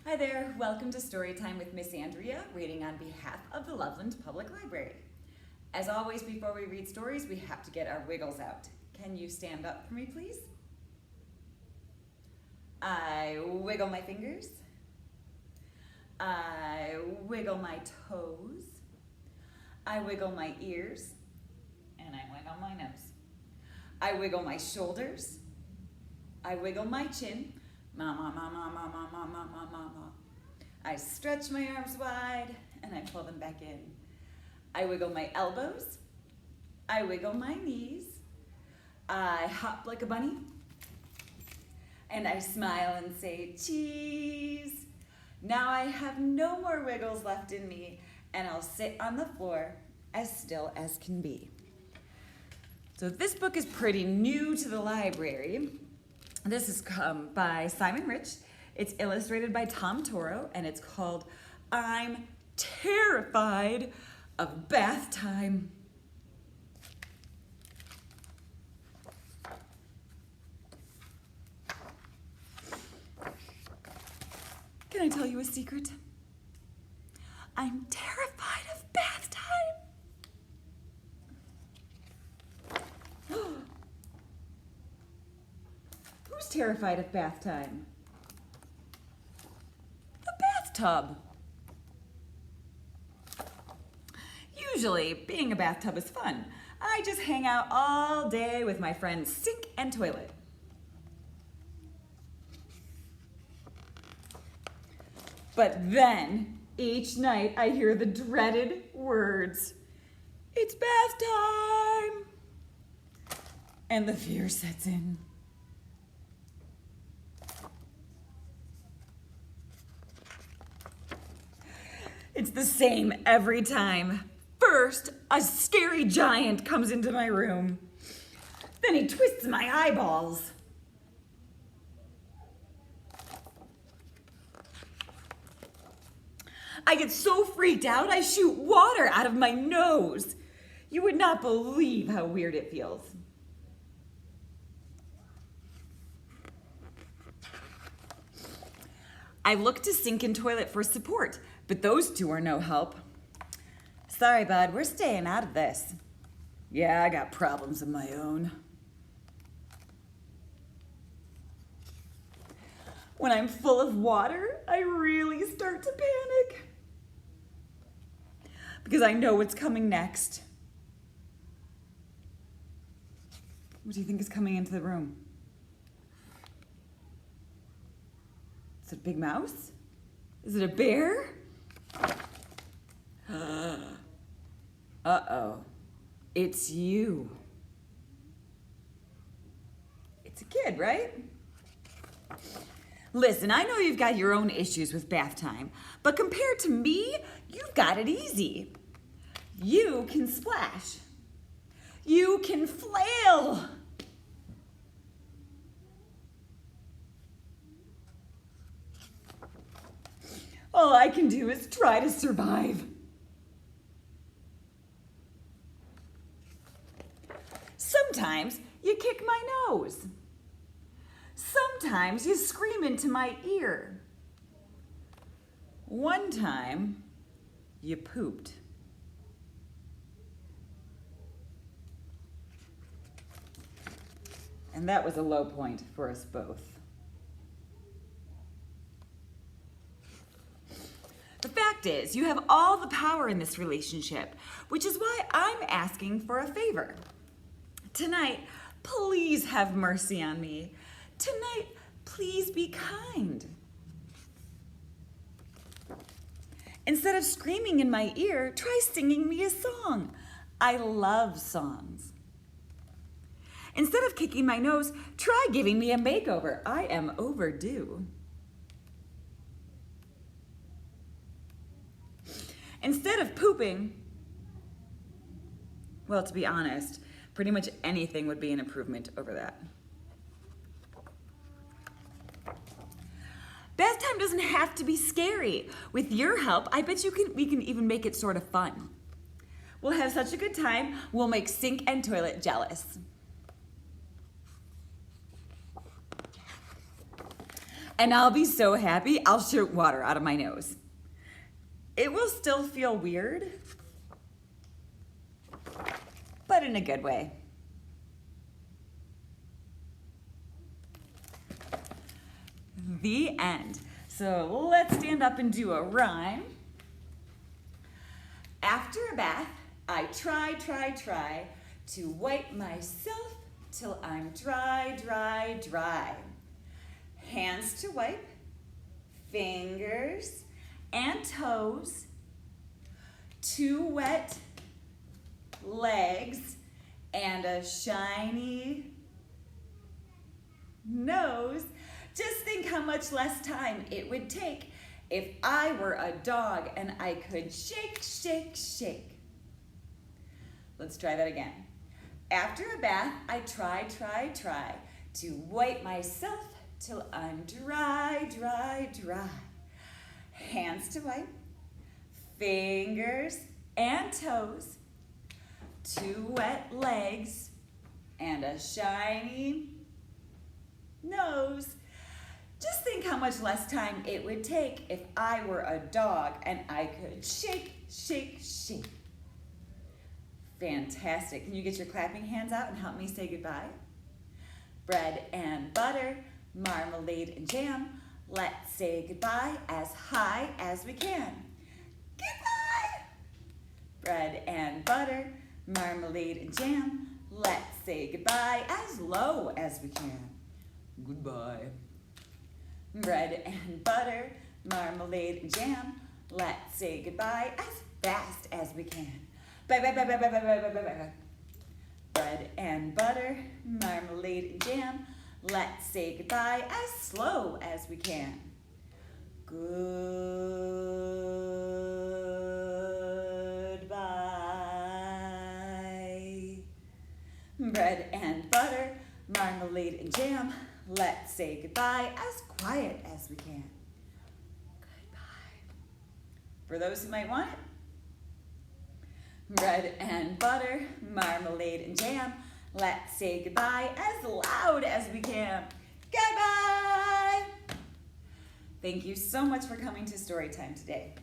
Hi there, welcome to Storytime with Miss Andrea, reading on behalf of the Loveland Public Library. As always, before we read stories, we have to get our wiggles out. Can you stand up for me, please? I wiggle my fingers. I wiggle my toes. I wiggle my ears. And I wiggle my nose. I wiggle my shoulders. I wiggle my chin. Mama, mama, mama, mama, mama, mama. I stretch my arms wide and I pull them back in. I wiggle my elbows. I wiggle my knees. I hop like a bunny. And I smile and say, cheese. Now I have no more wiggles left in me, and I'll sit on the floor as still as can be. So this book is pretty new to the library. This is by Simon Rich. It's illustrated by Tom Toro, and it's called I'm Terrified of Bath Time. Can I tell you a secret? I'm terrified of bath time. Who's terrified of bath time? The bathtub. Usually, being a bathtub is fun. I just hang out all day with my friends Sink and Toilet. But then, each night, I hear the dreaded words, "It's bath time!" And the fear sets in. It's the same every time. First, a scary giant comes into my room. Then he twists my eyeballs. I get so freaked out, I shoot water out of my nose. You would not believe how weird it feels. I look to Sink and Toilet for support, but those two are no help. Sorry, bud, we're staying out of this. Yeah, I got problems of my own. When I'm full of water, I really start to panic. Because I know what's coming next. What do you think is coming into the room? Is it a big mouse? Is it a bear? Uh-oh. It's you. It's a kid, right? Listen, I know you've got your own issues with bath time, but compared to me, you've got it easy. You can splash. You can flail. All I can do is try to survive. Sometimes you kick my nose. Sometimes you scream into my ear. One time, you pooped. And that was a low point for us both. The fact is, you have all the power in this relationship, which is why I'm asking for a favor. Tonight, please have mercy on me. Tonight, please be kind. Instead of screaming in my ear, try singing me a song. I love songs. Instead of kicking my nose, try giving me a makeover. I am overdue. Instead of pooping, well, to be honest, pretty much anything would be an improvement over that. Bath time doesn't have to be scary. With your help, I bet we can even make it sort of fun. We'll have such a good time, we'll make Sink and Toilet jealous. And I'll be so happy, I'll shoot water out of my nose. It will still feel weird, but in a good way. The end. So let's stand up and do a rhyme. After a bath, I try to wipe myself till I'm dry. Hands to wipe, fingers and toes, 2 wet legs and a shiny nose. Just think how much less time it would take if I were a dog and I could shake. Let's try that again. After a bath, I try to wipe myself till I'm dry. Hands to wipe, fingers and toes, 2 wet legs and a shiny nose. Just think how much less time it would take if I were a dog and I could shake. Fantastic. Can you get your clapping hands out and help me say goodbye? Bread and butter, marmalade and jam. Let's say goodbye as high as we can. Goodbye! Bread and butter, marmalade and jam. Let's say goodbye as low as we can. Goodbye. Bread and butter, marmalade and jam. Let's say goodbye as fast as we can. Bye. Bread and butter, marmalade and jam. Let's say goodbye as slow as we can. Goodbye. Bread and butter, marmalade and jam. Let's say goodbye as quiet as we can. Goodbye. For those who might want it, bread and butter, marmalade and jam. Let's say goodbye as loud as we can. Goodbye! Thank you so much for coming to Storytime today.